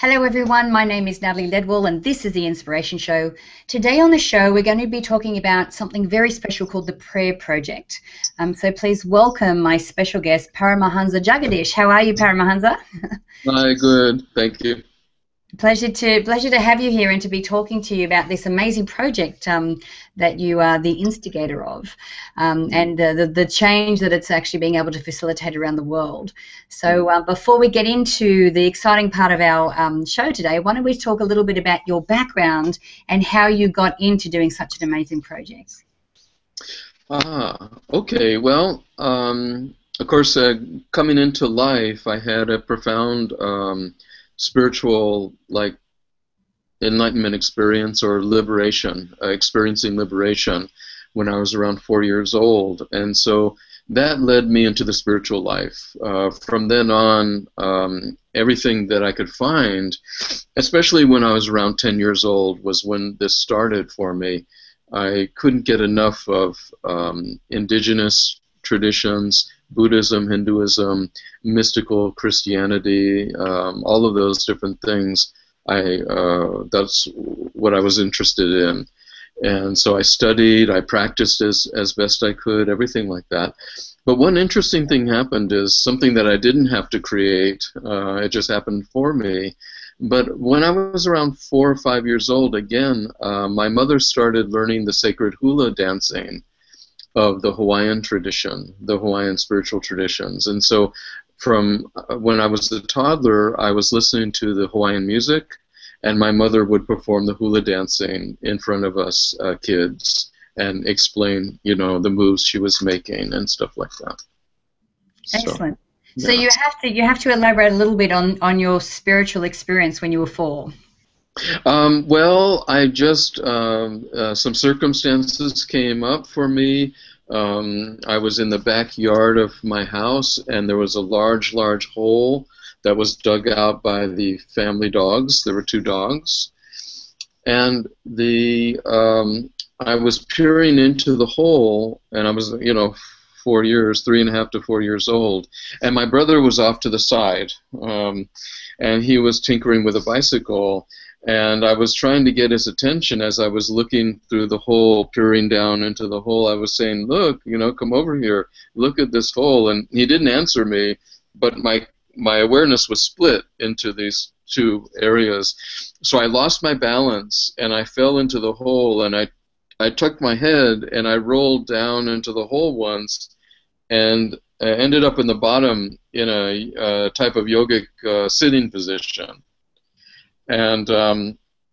Hello everyone, my name is Natalie Ledwell and this is The Inspiration Show. Today on the show we're going to be talking about something very special called the Prayer Project. So please welcome my special guest, Paramahansa Jagadish. How are you, Paramahansa? Hi, good. Thank you. Pleasure to have you here and to be talking to you about this amazing project that you are the instigator of, and the change that it's actually being able to facilitate around the world. So before we get into the exciting part of our show today, why don't we talk a little bit about your background and how you got into doing such an amazing project? Okay. Well, of course, coming into life, I had a profound spiritual, like, enlightenment experience or liberation, experiencing liberation when I was around 4 years old. And so that led me into the spiritual life. From then on, everything that I could find, especially when I was around 10 years old, was when this started for me. I couldn't get enough of indigenous traditions, Buddhism, Hinduism, mystical Christianity, all of those different things. That's what I was interested in. And so I studied, I practiced as best I could, everything like that. But one interesting thing happened is something that I didn't have to create. It just happened for me. But when I was around 4 or 5 years old, again, my mother started learning the sacred hula dancing of the Hawaiian tradition, the Hawaiian spiritual traditions. And so from when I was a toddler, I was listening to the Hawaiian music, and my mother would perform the hula dancing in front of us kids and explain, you know, the moves she was making and stuff like that. Excellent. So you have to elaborate a little bit on your spiritual experience when you were 4. Well, I just, some circumstances came up for me. I was in the backyard of my house, and there was a large hole that was dug out by the family dogs. There were 2 dogs. And I was peering into the hole, and I was, 4 years, 3.5 to 4 years old, and my brother was off to the side, and he was tinkering with a bicycle, and I was trying to get his attention as I was looking through the hole, peering down into the hole. I was saying, look, come over here, look at this hole, and he didn't answer me, but my awareness was split into these 2 areas, so I lost my balance, and I fell into the hole, and I tucked my head, and I rolled down into the hole once, and I ended up in the bottom in a type of yogic sitting position. And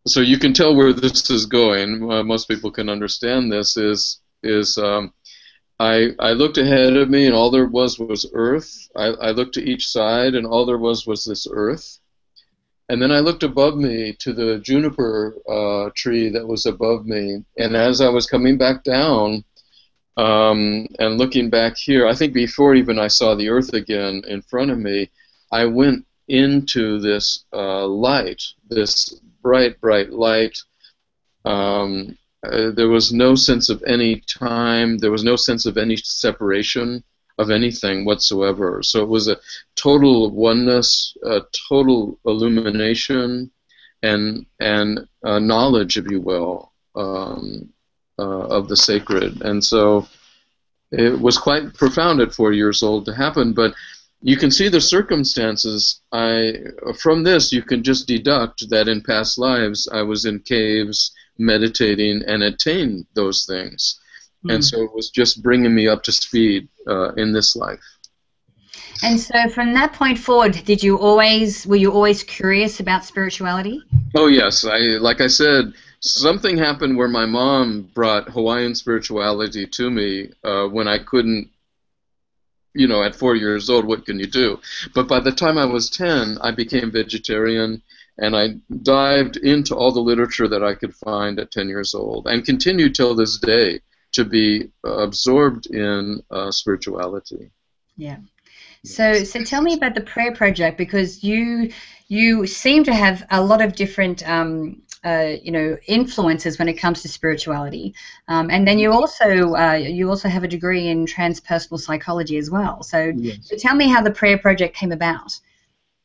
so you can tell where this is going. Most people can understand this. I looked ahead of me, and all there was earth. I looked to each side, and all there was this earth. And then I looked above me to the juniper tree that was above me. And as I was coming back down and looking back here, I think before even I saw the earth again in front of me, I went into this light, this bright light. There was no sense of any time. There was no sense of any separation of anything whatsoever. So it was a total oneness, a total illumination, and knowledge, if you will, of the sacred. And so it was quite profound at 4 years old to happen. But you can see the circumstances. From this, you can just deduct that in past lives I was in caves meditating and attained those things. And so it was just bringing me up to speed in this life. And so from that point forward, were you always curious about spirituality? Oh yes, like I said, something happened where my mom brought Hawaiian spirituality to me when I couldn't, at 4 years old, what can you do? But by the time I was 10, I became vegetarian, and I dived into all the literature that I could find at 10 years old, and continue till this day to be absorbed in spirituality. Yeah. So tell me about the Prayer Project, because you seem to have a lot of different influences when it comes to spirituality, and then you also have a degree in transpersonal psychology as well. So tell me how the Prayer Project came about.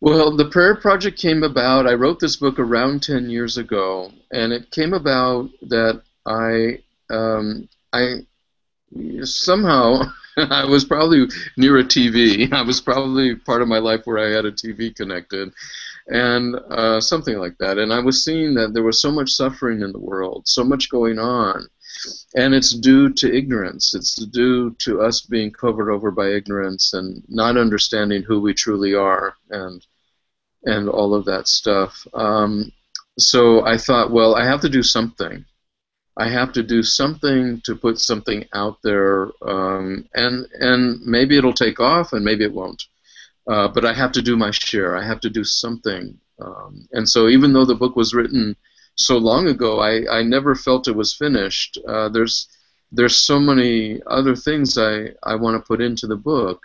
Well, the prayer project came about. I wrote this book around 10 years ago, and it came about that I somehow I was probably near a TV. I was probably part of my life where I had a TV connected, and something like that. And I was seeing that there was so much suffering in the world, so much going on, and it's due to ignorance. It's due to us being covered over by ignorance and not understanding who we truly are, and all of that stuff. So I thought, well, I have to do something. I have to do something to put something out there, and maybe it'll take off, and maybe it won't. But I have to do my share. I have to do something. And so even though the book was written so long ago, I never felt it was finished. There's so many other things I want to put into the book.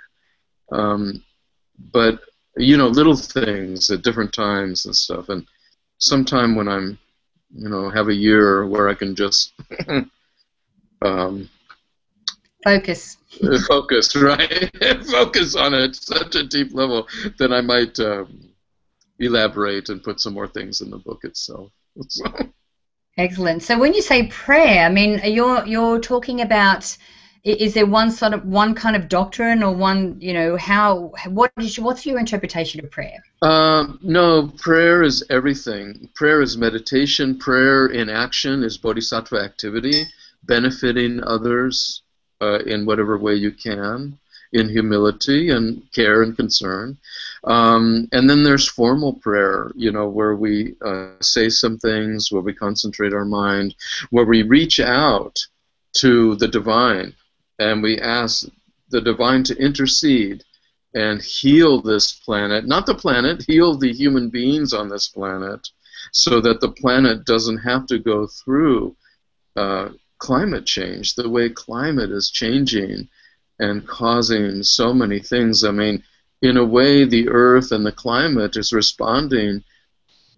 But you know, little things at different times and stuff. And sometime when I'm, you know, have a year where I can just Focus. focus, right? Focus on it such a deep level, then I might elaborate and put some more things in the book itself. Excellent. So when you say prayer, I mean, you're talking about, is there one kind of doctrine, or one, you know, what's your interpretation of prayer? No, prayer is everything. Prayer is meditation. Prayer in action is bodhisattva activity, benefiting others in whatever way you can, in humility and care and concern. And then there's formal prayer, you know, where we say some things, where we concentrate our mind, where we reach out to the divine, and we ask the divine to intercede and heal this planet, not the planet, heal the human beings on this planet, so that the planet doesn't have to go through climate change, the way climate is changing and causing so many things. I mean, in a way, the earth and the climate is responding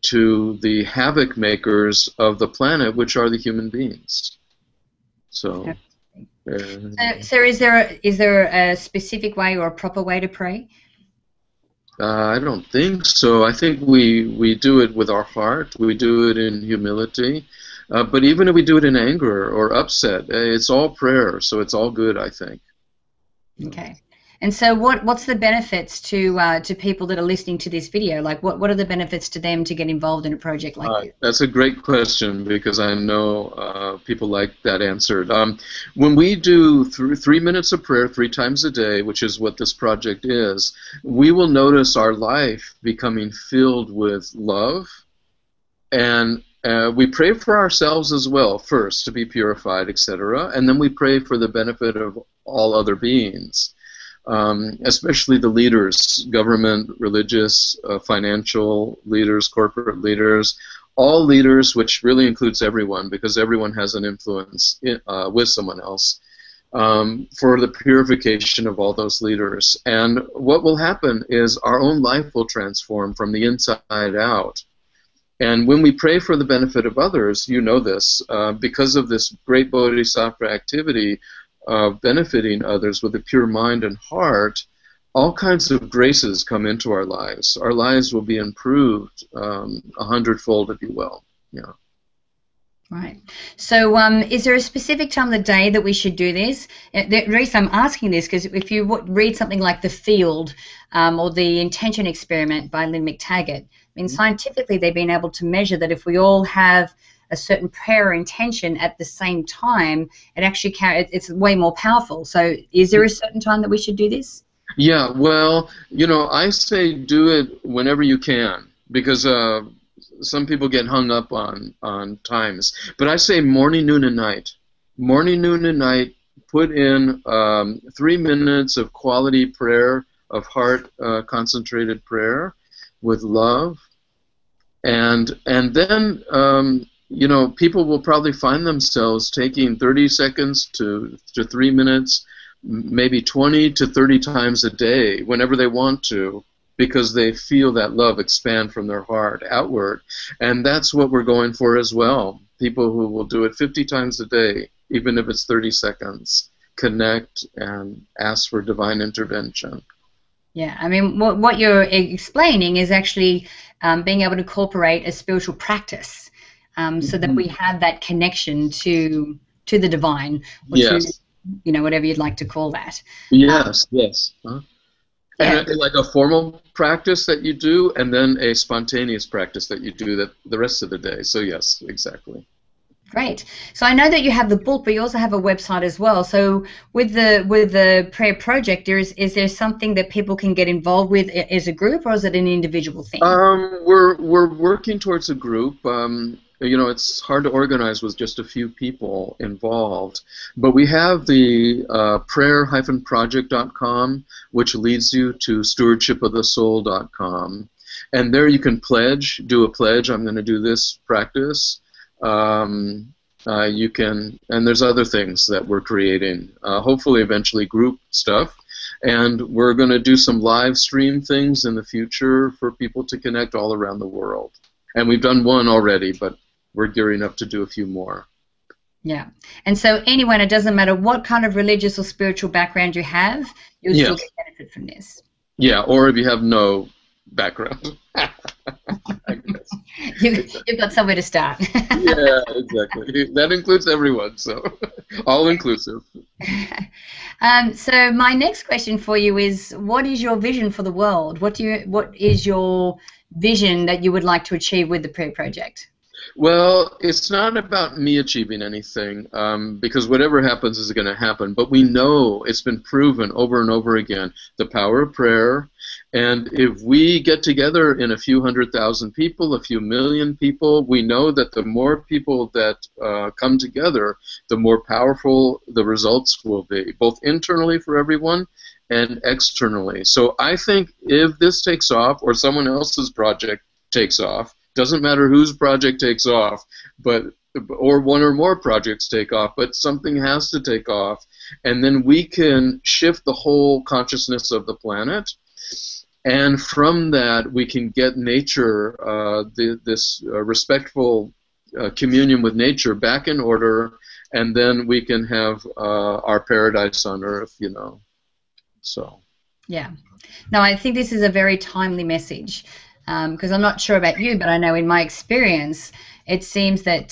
to the havoc makers of the planet, which are the human beings. So... So is there a specific way or a proper way to pray? I don't think so. I think we do it with our heart. We do it in humility. But even if we do it in anger or upset, it's all prayer, so it's all good, I think. Okay. And so what's the benefits to people that are listening to this video? Like, what are the benefits to them to get involved in a project like this? That's a great question, because I know people like that answered. When we do 3 minutes of prayer 3 times a day, which is what this project is, we will notice our life becoming filled with love, and we pray for ourselves as well, first, to be purified, etc., and then we pray for the benefit of all other beings. Especially the leaders, government, religious, financial leaders, corporate leaders, all leaders, which really includes everyone, because everyone has an influence with someone else, for the purification of all those leaders. And what will happen is our own life will transform from the inside out. And when we pray for the benefit of others, you know this, because of this great bodhisattva activity, benefiting others with a pure mind and heart, all kinds of graces come into our lives. Our lives will be improved 100-fold, if you will. Yeah. Right. So is there a specific time of the day that we should do this? The reason I'm asking this, because if you read something like The Field or The Intention Experiment by Lynn McTaggart, I mean, scientifically they've been able to measure that if we all have a certain prayer intention at the same time, it actually it's way more powerful. So is there a certain time that we should do this? Yeah, well, you know, I say do it whenever you can, because some people get hung up on times. But I say morning, noon, and night. Morning, noon, and night, put in 3 minutes of quality prayer, of heart concentrated prayer with love. And then you know, people will probably find themselves taking 30 seconds to 3 minutes, maybe 20 to 30 times a day, whenever they want to, because they feel that love expand from their heart outward. And that's what we're going for as well. People who will do it 50 times a day, even if it's 30 seconds, connect and ask for divine intervention. Yeah, I mean, what you're explaining is actually being able to incorporate a spiritual practice, so that we have that connection to the divine, or to, Yes. whatever you'd like to call that. Yes. Yes. Huh? And Yeah, like a formal practice that you do, and then a spontaneous practice that you do that the rest of the day. So yes, exactly. great. So I know that you have the book, but you also have a website as well. So with the prayer project, is there something that people can get involved with as a group, or is it an individual thing? We're working towards a group. It's hard to organize with just a few people involved, but we have the prayer-project.com, which leads you to stewardshipofthesoul.com, and there you can do a pledge. I'm going to do this practice. You can, and there's other things that we're creating. Hopefully, eventually, group stuff. And we're going to do some live stream things in the future for people to connect all around the world. And we've done one already, but we're gearing up to do a few more. Yeah. And so anyone, it doesn't matter what kind of religious or spiritual background you have, you'll still get benefit from this. Yeah, or if you have no background. I guess. You've got somewhere to start. Yeah, exactly. That includes everyone, so all inclusive. So my next question for you is, what is your vision for the world? What is your vision that you would like to achieve with the Prayer Project? Well, it's not about me achieving anything, because whatever happens is going to happen. But we know, it's been proven over and over again, the power of prayer. And if we get together in a few 100,000 people, a few million people, we know that the more people that come together, the more powerful the results will be, both internally for everyone and externally. So I think if this takes off, or someone else's project takes off, doesn't matter whose project takes off, or one or more projects take off, but something has to take off, and then we can shift the whole consciousness of the planet, and from that we can get nature, this respectful communion with nature back in order, and then we can have our paradise on earth, So. Yeah. No, I think this is a very timely message. Because I'm not sure about you, but I know in my experience, it seems that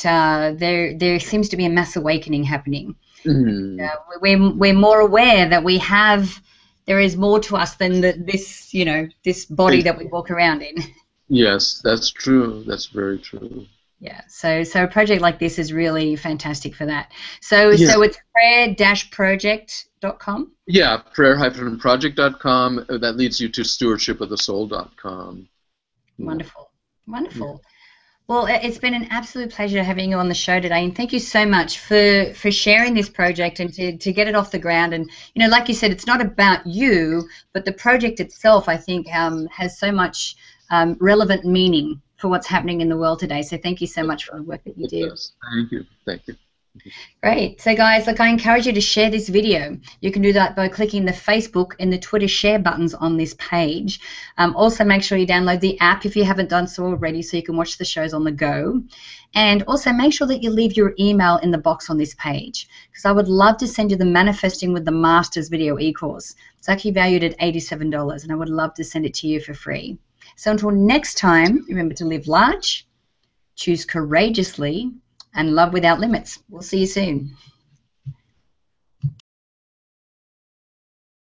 there seems to be a mass awakening happening. Mm-hmm. We're more aware that there is more to us than this body that we walk around in. Yes, that's true. That's very true. Yeah. So a project like this is really fantastic for that. So it's prayer-project.com. Yeah, prayer-project.com. That leads you to stewardshipofthesoul.com. Wonderful. Wonderful. Well, it's been an absolute pleasure having you on the show today, and thank you so much for sharing this project and to get it off the ground. And, like you said, it's not about you, but the project itself, I think, has so much relevant meaning for what's happening in the world today. So thank you so much for the work that you do. Thank you. Thank you. Great. So guys, look, I encourage you to share this video. You can do that by clicking the Facebook and the Twitter share buttons on this page. Also, make sure you download the app if you haven't done so already, so you can watch the shows on the go. And also make sure that you leave your email in the box on this page, because I would love to send you the Manifesting with the Masters video e-course. It's actually valued at $87, and I would love to send it to you for free. So until next time, remember to live large, choose courageously, and love without limits. We'll see you soon.